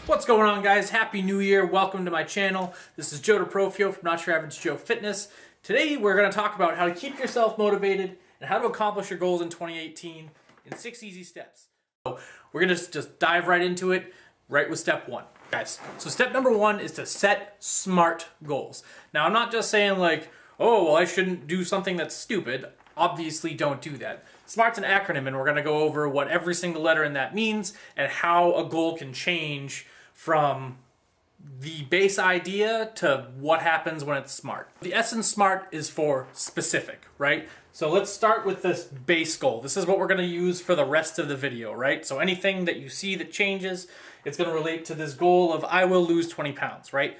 What's going on, guys? Happy New Year. Welcome to my channel. This is Joe DeProfio from Not Your Average Joe Fitness. Today we're going to talk about how to keep yourself motivated and how to accomplish your goals in 2018 in 6 easy steps. So we're going to just dive right into it, right with step 1. Guys, so step number 1 is to set SMART goals. Now, I'm not just saying like, oh, well, I shouldn't do something that's stupid. Obviously, don't do that. SMART's an acronym, and we're going to go over what every single letter in that means and how a goal can change from the base idea to what happens when it's SMART. The S in SMART is for specific, right? So let's start with this base goal. This is what we're going to use for the rest of the video, right? So anything that you see that changes, it's going to relate to this goal of I will lose 20 pounds, right?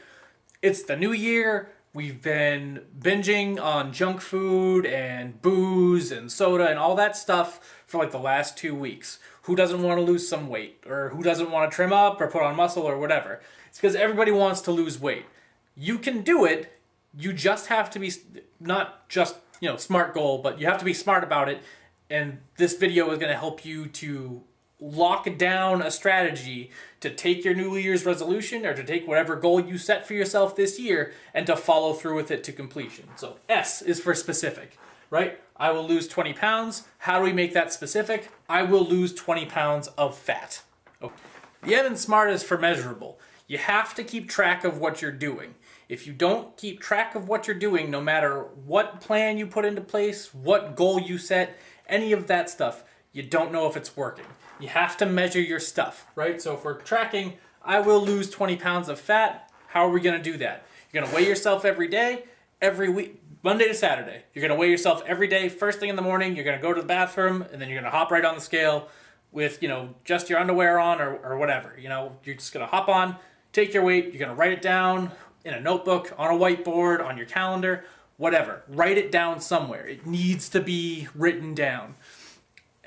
It's the new year. We've been binging on junk food and booze and soda and all that stuff for like the last 2 weeks. Who doesn't want to lose some weight? Or who doesn't want to trim up or put on muscle or whatever? It's because everybody wants to lose weight. You can do it. You just have to be, not just, SMART goal, but you have to be smart about it. And this video is going to help you to lock down a strategy to take your New Year's resolution or to take whatever goal you set for yourself this year and to follow through with it to completion. So S is for specific, right? I will lose 20 pounds. How do we make that specific? I will lose 20 pounds of fat. Okay. The M in SMART is for measurable. You have to keep track of what you're doing. If you don't keep track of what you're doing, no matter what plan you put into place, what goal you set, any of that stuff, you don't know if it's working. You have to measure your stuff, right? So if we're tracking, I will lose 20 pounds of fat, how are we going to do that? You're going to weigh yourself every day, every week, Monday to Saturday. You're going to weigh yourself every day, first thing in the morning. You're going to go to the bathroom, and then you're going to hop right on the scale with, just your underwear on or whatever. You're just going to hop on, take your weight. You're going to write it down in a notebook, on a whiteboard, on your calendar, whatever. Write it down somewhere. It needs to be written down.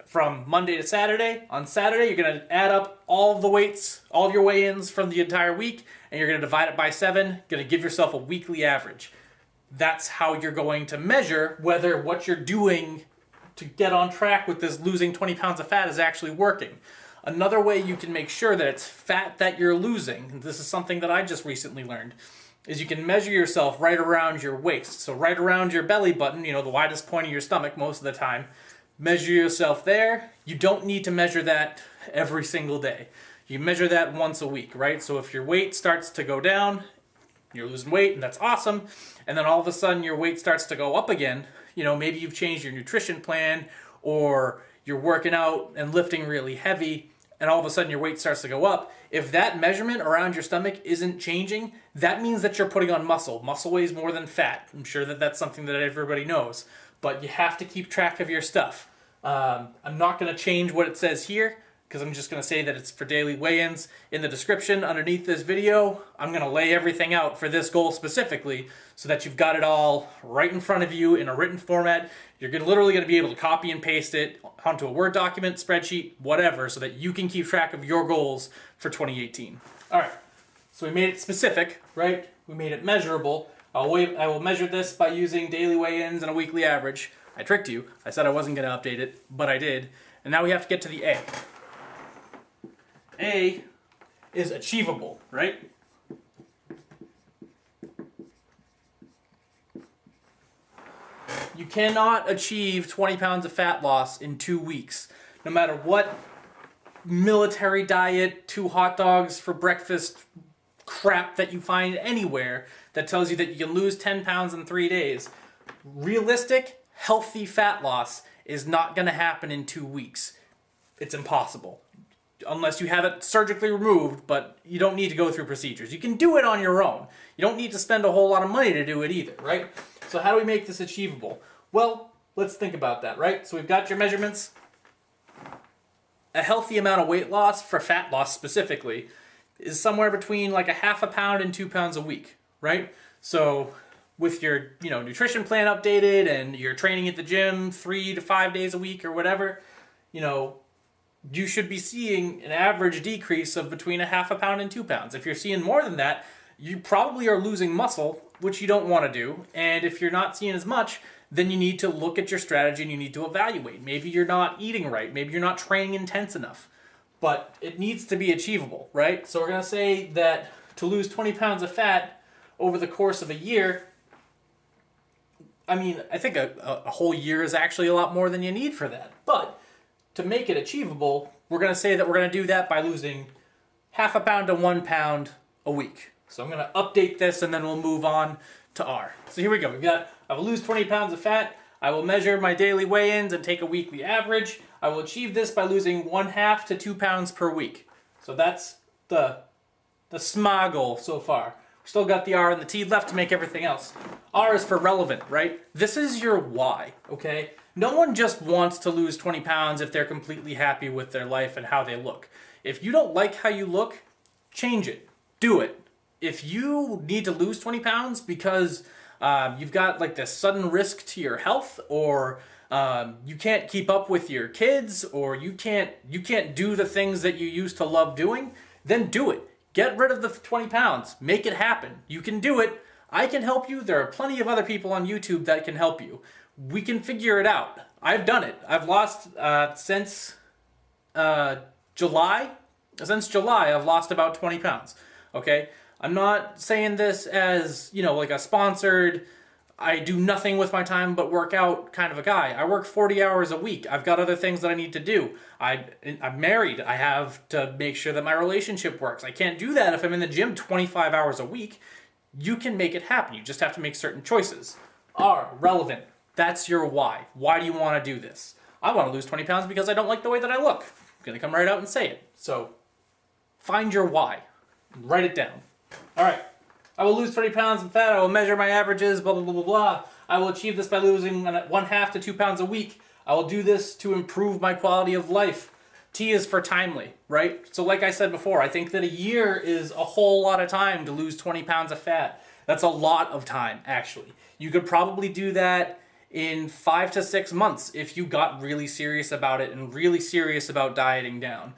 From Monday to Saturday. On Saturday, you're going to add up all of the weights, all of your weigh-ins from the entire week, and you're going to divide it by 7. You're going to give yourself a weekly average. That's how you're going to measure whether what you're doing to get on track with this losing 20 pounds of fat is actually working. Another way you can make sure that it's fat that you're losing, and this is something that I just recently learned, is you can measure yourself right around your waist. So right around your belly button, the widest point of your stomach most of the time. Measure yourself there. You don't need to measure that every single day. You measure that once a week, right? So if your weight starts to go down, you're losing weight, and that's awesome, and then all of a sudden your weight starts to go up again, maybe you've changed your nutrition plan, or you're working out and lifting really heavy, and all of a sudden your weight starts to go up. If that measurement around your stomach isn't changing, that means that you're putting on muscle. Muscle weighs more than fat. I'm sure that that's something that everybody knows, but you have to keep track of your stuff. I'm not going to change what it says here because I'm just going to say that it's for daily weigh-ins. In the description underneath this video, I'm going to lay everything out for this goal specifically so that you've got it all right in front of you in a written format. You're literally going to be able to copy and paste it onto a Word document, spreadsheet, whatever, so that you can keep track of your goals for 2018. All right, so we made it specific, right? We made it measurable. I will measure this by using daily weigh-ins and a weekly average. I tricked you. I said I wasn't going to update it, but I did. And now we have to get to the A. A is achievable, right? You cannot achieve 20 pounds of fat loss in 2 weeks. No matter what military diet, 2 hot dogs for breakfast crap that you find anywhere that tells you that you can lose 10 pounds in 3 days. Realistic, healthy fat loss is not going to happen in 2 weeks. It's impossible. Unless you have it surgically removed, but you don't need to go through procedures. You can do it on your own. You don't need to spend a whole lot of money to do it either, right? So how do we make this achievable? Well, let's think about that, right? So we've got your measurements. A healthy amount of weight loss, for fat loss specifically, is somewhere between like a half a pound and 2 pounds a week, right? So with your nutrition plan updated and you're training at the gym 3 to 5 days a week or whatever, you should be seeing an average decrease of between a half a pound and 2 pounds. If you're seeing more than that, you probably are losing muscle, which you don't want to do. And if you're not seeing as much, then you need to look at your strategy and you need to evaluate. Maybe you're not eating right. Maybe you're not training intense enough. but it needs to be achievable, right? So we're going to say that to lose 20 pounds of fat over the course of a year, I mean, I think a whole year is actually a lot more than you need for that. But to make it achievable, we're going to say that we're going to do that by losing half a pound to 1 pound a week. So I'm going to update this and then we'll move on to R. So here we go. We've got, I will lose 20 pounds of fat. I will measure my daily weigh-ins and take a weekly average. I will achieve this by losing 1/2 to 2 pounds per week. So that's the SMA goal so far. Still got the R and the T left to make everything else. R is for relevant, right? This is your why, okay? No one just wants to lose 20 pounds if they're completely happy with their life and how they look. If you don't like how you look, change it. Do it. If you need to lose 20 pounds because you've got like this sudden risk to your health, or you can't keep up with your kids, or you can't do the things that you used to love doing, then do it. Get rid of the 20 pounds. Make it happen. You can do it. I can help you. There are plenty of other people on YouTube that can help you. We can figure it out. I've done it. I've lost since July. Since July, I've lost about 20 pounds. Okay? I'm not saying this as, you know, like a sponsored, I do nothing with my time but work out kind of a guy. I work 40 hours a week. I've got other things that I need to do. I'm married. I have to make sure that my relationship works. I can't do that if I'm in the gym 25 hours a week. You can make it happen. You just have to make certain choices. R, relevant. That's your why. Why do you want to do this? I want to lose 20 pounds because I don't like the way that I look. I'm going to come right out and say it. So find your why. Write it down. All right. I will lose 20 pounds of fat. I will measure my averages, blah, blah, blah, blah, blah. I will achieve this by losing 1/2 to 2 pounds a week. I will do this to improve my quality of life. T is for timely, right? So like I said before, I think that a year is a whole lot of time to lose 20 pounds of fat. That's a lot of time, actually. You could probably do that in 5 to 6 months if you got really serious about it and really serious about dieting down.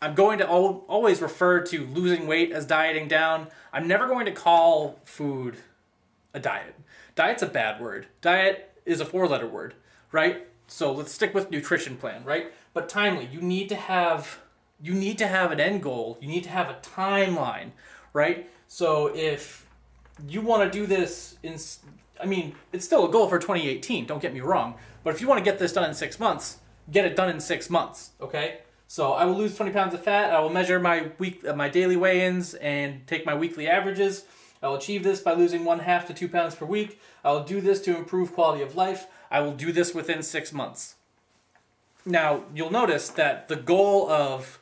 I'm going to always refer to losing weight as dieting down. I'm never going to call food a diet. Diet's a bad word. Diet is a 4-letter word, right? So let's stick with nutrition plan, right? But timely, you need to have an end goal. You need to have a timeline, right? So if you want to do this it's still a goal for 2018, don't get me wrong. But if you want to get this done in 6 months, get it done in 6 months, okay? So I will lose 20 pounds of fat. I will measure my daily weigh-ins and take my weekly averages. I will achieve this by losing 1/2 to 2 pounds per week. I will do this to improve quality of life. I will do this within 6 months. Now, you'll notice that the goal of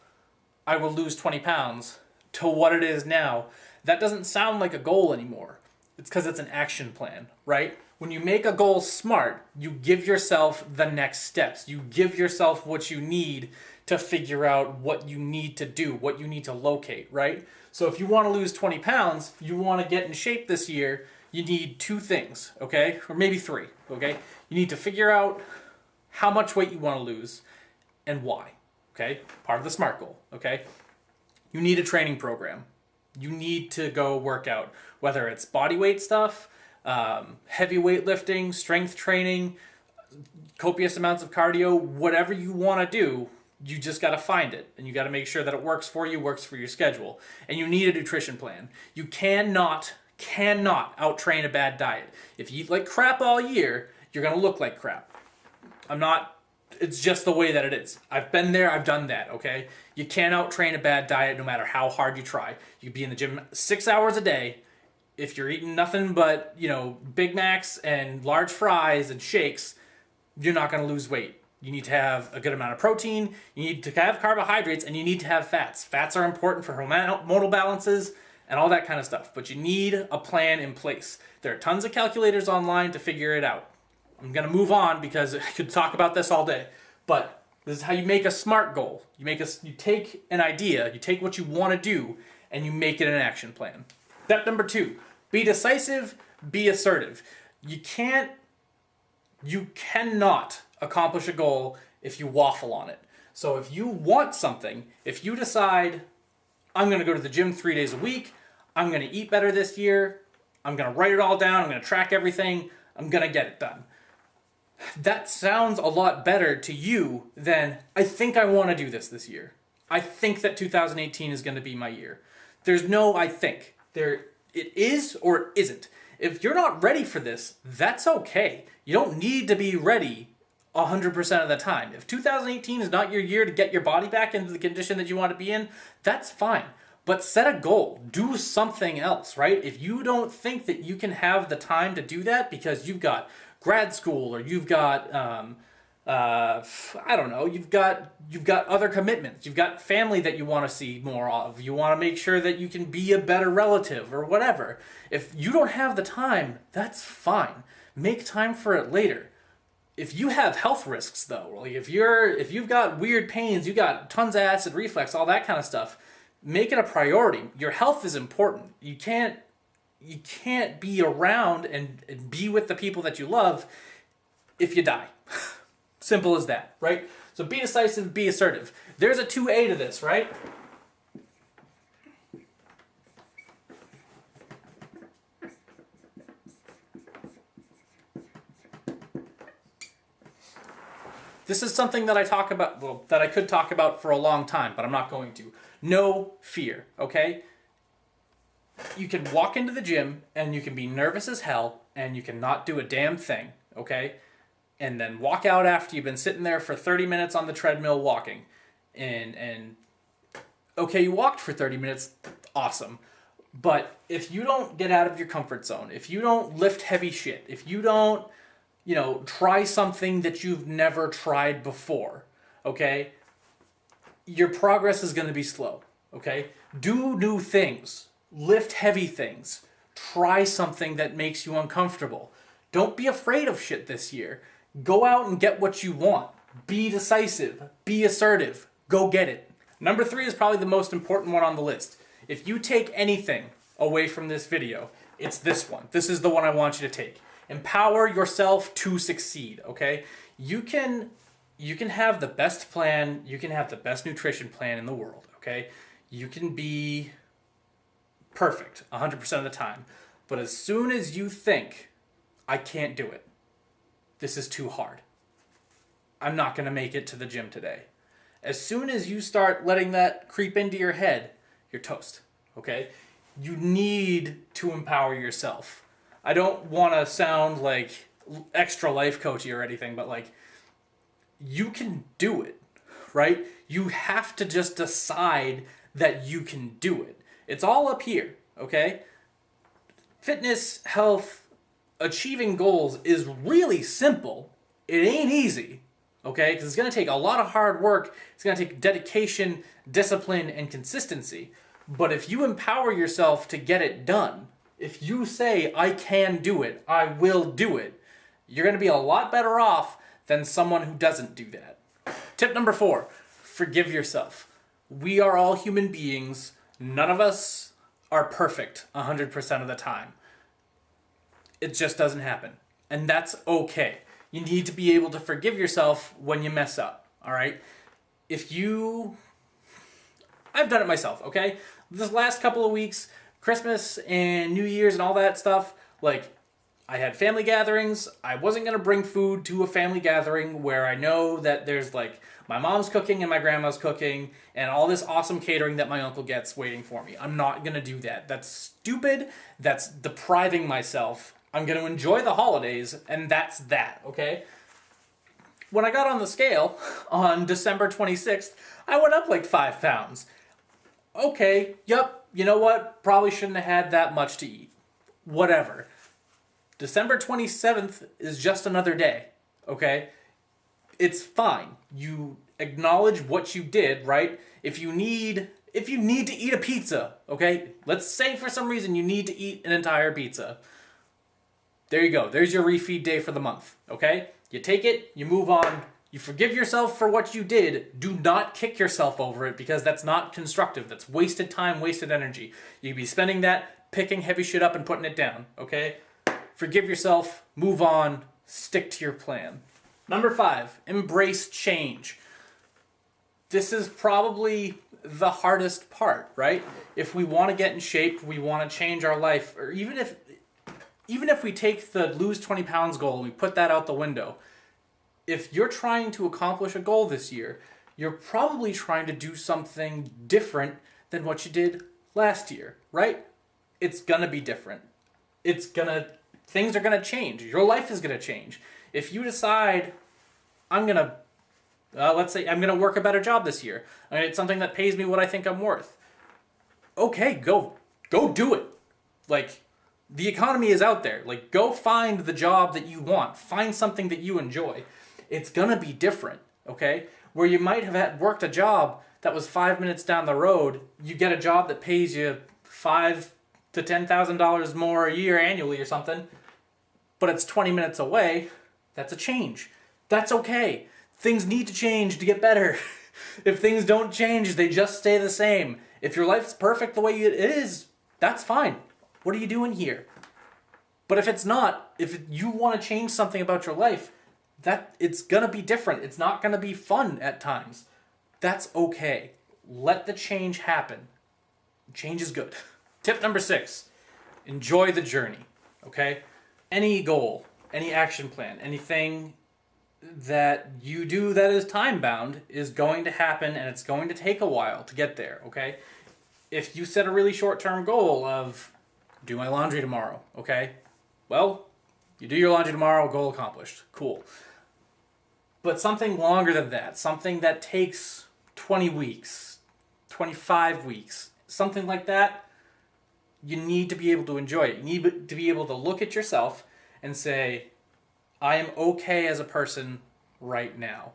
I will lose 20 pounds to what it is now, that doesn't sound like a goal anymore. It's because it's an action plan, right? When you make a goal smart, you give yourself the next steps. You give yourself what you need to figure out what you need to do, what you need to locate, right? So if you want to lose 20 pounds, you want to get in shape this year, you need 2 things, okay? Or maybe 3, okay? You need to figure out how much weight you want to lose and why, okay? Part of the SMART goal, okay? You need a training program. You need to go work out, whether it's body weight stuff, heavy weightlifting, strength training, copious amounts of cardio, whatever you want to do. You just got to find it, and you got to make sure that it works for you, works for your schedule. And you need a nutrition plan. You cannot out-train a bad diet. If you eat like crap all year, you're going to look like crap. It's just the way that it is. I've been there, I've done that, okay? You can't out-train a bad diet no matter how hard you try. You could be in the gym 6 hours a day. If you're eating nothing but, Big Macs and large fries and shakes, you're not going to lose weight. You need to have a good amount of protein, you need to have carbohydrates, and you need to have fats. Fats are important for hormonal balances and all that kind of stuff, but you need a plan in place. There are tons of calculators online to figure it out. I'm going to move on because I could talk about this all day, but this is how you make a SMART goal. You take an idea, you take what you want to do, and you make it an action plan. Step number 2, be decisive, be assertive. You cannot accomplish a goal if you waffle on it. So if you want something, if you decide, I'm going to go to the gym 3 days a week, I'm going to eat better this year, I'm going to write it all down, I'm going to track everything, I'm going to get it done. that sounds a lot better to you than, I think I want to do this year. I think that 2018 is going to be my year. There's no I think. It is or it isn't. If you're not ready for this, that's okay. You don't need to be ready 100% of the time. If 2018 is not your year to get your body back into the condition that you want to be in, that's fine. But set a goal. Do something else, right? If you don't think that you can have the time to do that because you've got grad school or you've got I don't know, you've got other commitments, you've got family that you want to see more of, you want to make sure that you can be a better relative or whatever. If you don't have the time, that's fine. Make time for it later. If you have health risks though, like if you've got weird pains, you got tons of acid reflux, all that kind of stuff, make it a priority. Your health is important. You can't be around and be with the people that you love if you die. Simple as that, right? So be decisive, be assertive. There's a 2A to this, right? This is something that I talk about, well, that I could talk about for a long time, but I'm not going to. No fear, okay? You can walk into the gym and you can be nervous as hell and you can not do a damn thing, okay? And then walk out after you've been sitting there for 30 minutes on the treadmill walking. And okay, you walked for 30 minutes, awesome. But if you don't get out of your comfort zone, if you don't lift heavy shit, if you don't, try something that you've never tried before, okay, your progress is going to be slow, okay? Do new things. Lift heavy things. Try something that makes you uncomfortable. Don't be afraid of shit this year. Go out and get what you want. Be decisive. Be assertive. Go get it. Number 3 is probably the most important one on the list. If you take anything away from this video, it's this one. This is the one I want you to take. Empower yourself to succeed, okay? You can have the best plan. You can have the best nutrition plan in the world, okay? You can be perfect 100% of the time. But as soon as you think, I can't do it, this is too hard, I'm not going to make it to the gym today. As soon as you start letting that creep into your head, you're toast, okay? You need to empower yourself. I don't want to sound like extra life coachy or anything, but like, you can do it, right? You have to just decide that you can do it. It's all up here, okay? Fitness, health, achieving goals is really simple. It ain't easy, okay? Because it's going to take a lot of hard work. It's going to take dedication, discipline, and consistency. But if you empower yourself to get it done, if you say, I can do it, I will do it, you're going to be a lot better off than someone who doesn't do that. Tip number 4, forgive yourself. We are all human beings. None of us are perfect 100% of the time. It just doesn't happen. And that's okay. You need to be able to forgive yourself when you mess up, all right? I've done it myself, okay? This last couple of weeks, Christmas and New Year's and all that stuff, like, I had family gatherings. I wasn't going to bring food to a family gathering where I know that there's like my mom's cooking and my grandma's cooking and all this awesome catering that my uncle gets waiting for me. I'm not going to do that. That's stupid. That's depriving myself. I'm going to enjoy the holidays, and that's that, okay? When I got on the scale on December 26th, I went up like 5 pounds. Okay, yep, you know what? Probably shouldn't have had that much to eat. Whatever. December 27th is just another day, okay? It's fine. You acknowledge what you did, right? If you need to eat a pizza, okay? Let's say for some reason you need to eat an entire pizza. There you go. There's your refeed day for the month, okay? You take it, you move on, you forgive yourself for what you did. Do not kick yourself over it because that's not constructive. That's wasted time, wasted energy. You'd be spending that picking heavy shit up and putting it down, okay? Forgive yourself, move on, stick to your plan. Number 5, embrace change. This is probably the hardest part, right? If we want to get in shape, we want to change our life, or even if we take the lose 20 pounds goal and we put that out the window, if you're trying to accomplish a goal this year, you're probably trying to do something different than what you did last year, right? It's gonna be different. Things are gonna change. Your life is gonna change. If you decide, let's say I'm gonna work a better job this year. It's something that pays me what I think I'm worth. Okay, go do it. Like, the economy is out there. Like, go find the job that you want. Find something that you enjoy. It's gonna be different, okay? Where you might have worked a job that was 5 minutes down the road, you get a job that pays you $5,000 to $10,000 more a year annually or something, but it's 20 minutes away. That's a change. That's okay. Things need to change to get better. If things don't change, they just stay the same. If your life's perfect the way it is, that's fine. What are you doing here? But if it's not, if you want to change something about your life, that it's gonna be different. It's not gonna be fun at times. That's okay. Let the change happen. Change is good. Tip number 6, enjoy the journey, okay? Any goal, any action plan, anything that you do that is time-bound is going to happen, and it's going to take a while to get there, okay? If you set a really short-term goal of do my laundry tomorrow, okay? Well, you do your laundry tomorrow, goal accomplished. Cool. But something longer than that, something that takes 20 weeks, 25 weeks, something like that, you need to be able to enjoy it. You need to be able to look at yourself and say, I am okay as a person right now.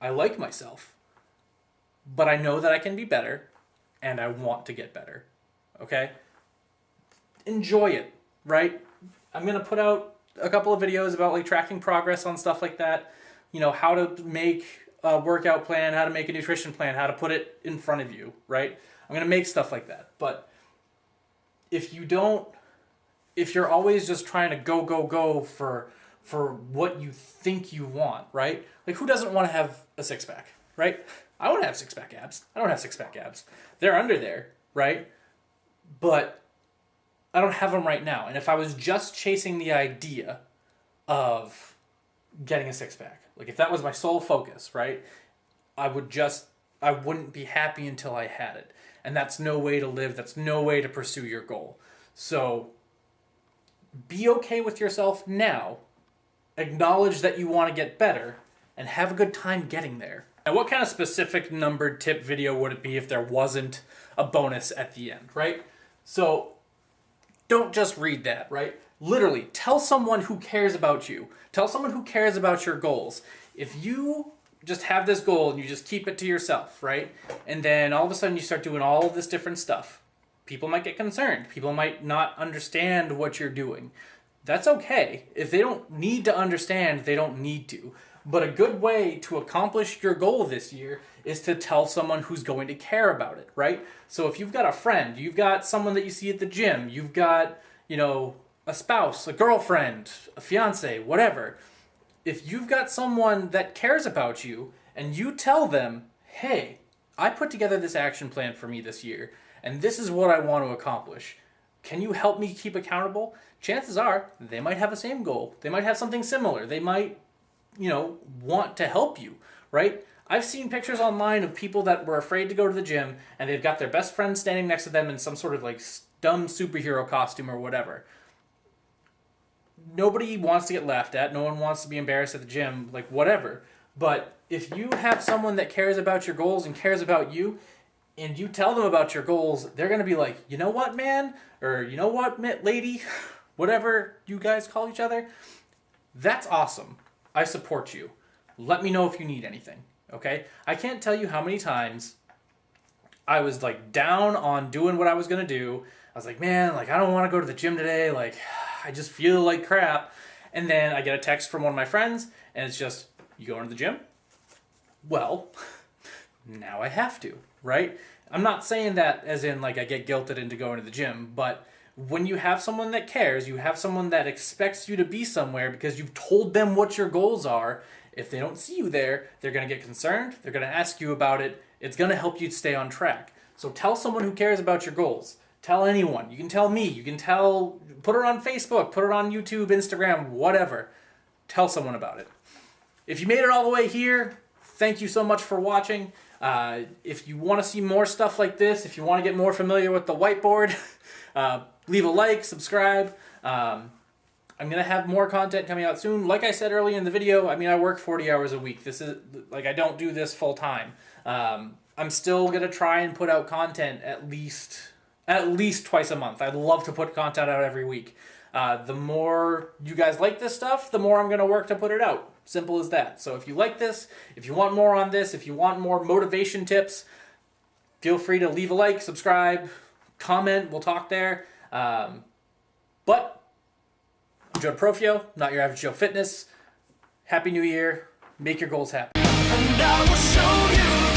I like myself, but I know that I can be better, and I want to get better, okay? Enjoy it, right? I'm going to put out a couple of videos about like tracking progress on stuff like that, how to make a workout plan, how to make a nutrition plan, how to put it in front of you, right? I'm going to make stuff like that. But if you're always just trying to go for what you think you want, right? Like, who doesn't want to have a six-pack, right? I want to have six-pack abs. I don't have six-pack abs. They're under there, right? But I don't have them right now. And if I was just chasing the idea of getting a six-pack, like if that was my sole focus, right? I wouldn't be happy until I had it. And that's no way to live. That's no way to pursue your goal. So be okay with yourself now. Acknowledge that you want to get better and have a good time getting there. Now, what kind of specific numbered tip video would it be if there wasn't a bonus at the end, right? So don't just read that, right? Literally, tell someone who cares about you. Tell someone who cares about your goals. If you just have this goal and you just keep it to yourself, right? And then all of a sudden you start doing all of this different stuff. People might get concerned. People might not understand what you're doing. That's okay. If they don't need to understand, they don't need to. But a good way to accomplish your goal this year is to tell someone who's going to care about it, right? So if you've got a friend, you've got someone that you see at the gym, you've got, a spouse, a girlfriend, a fiance, whatever. If you've got someone that cares about you and you tell them, hey, I put together this action plan for me this year, and this is what I want to accomplish. Can you help me keep accountable? Chances are they might have the same goal. They might have something similar. They might, want to help you, right? I've seen pictures online of people that were afraid to go to the gym and they've got their best friend standing next to them in some sort of like dumb superhero costume or whatever. Nobody wants to get laughed at. No one wants to be embarrassed at the gym, like whatever. But if you have someone that cares about your goals and cares about you, and you tell them about your goals, they're going to be like, you know what, man? Or you know what, lady? Whatever you guys call each other. That's awesome. I support you. Let me know if you need anything, okay? I can't tell you how many times I was like down on doing what I was going to do. I was like, man, like I don't want to go to the gym today. Like I just feel like crap. And then I get a text from one of my friends and it's just, you going to the gym? Well, now I have to, right? I'm not saying that as in like I get guilted into going to the gym, but when you have someone that cares, you have someone that expects you to be somewhere because you've told them what your goals are, if they don't see you there, they're going to get concerned, they're going to ask you about it, it's going to help you stay on track. So tell someone who cares about your goals. Tell anyone. You can tell me. You can put it on Facebook, put it on YouTube, Instagram, whatever. Tell someone about it. If you made it all the way here, thank you so much for watching. If you want to see more stuff like this, if you want to get more familiar with the whiteboard, leave a like, subscribe. I'm going to have more content coming out soon. Like I said earlier in the video, I mean, I work 40 hours a week. This is, like, I don't do this full time. I'm still going to try and put out content at least twice a month. I'd love to put content out every week. The more you guys like this stuff, the more I'm going to work to put it out. Simple as that. So if you like this, if you want more on this, if you want more motivation tips, feel free to leave a like, subscribe, comment. We'll talk there. But I'm Joe Profio, not your average Joe Fitness. Happy New Year. Make your goals happen. And I will show you.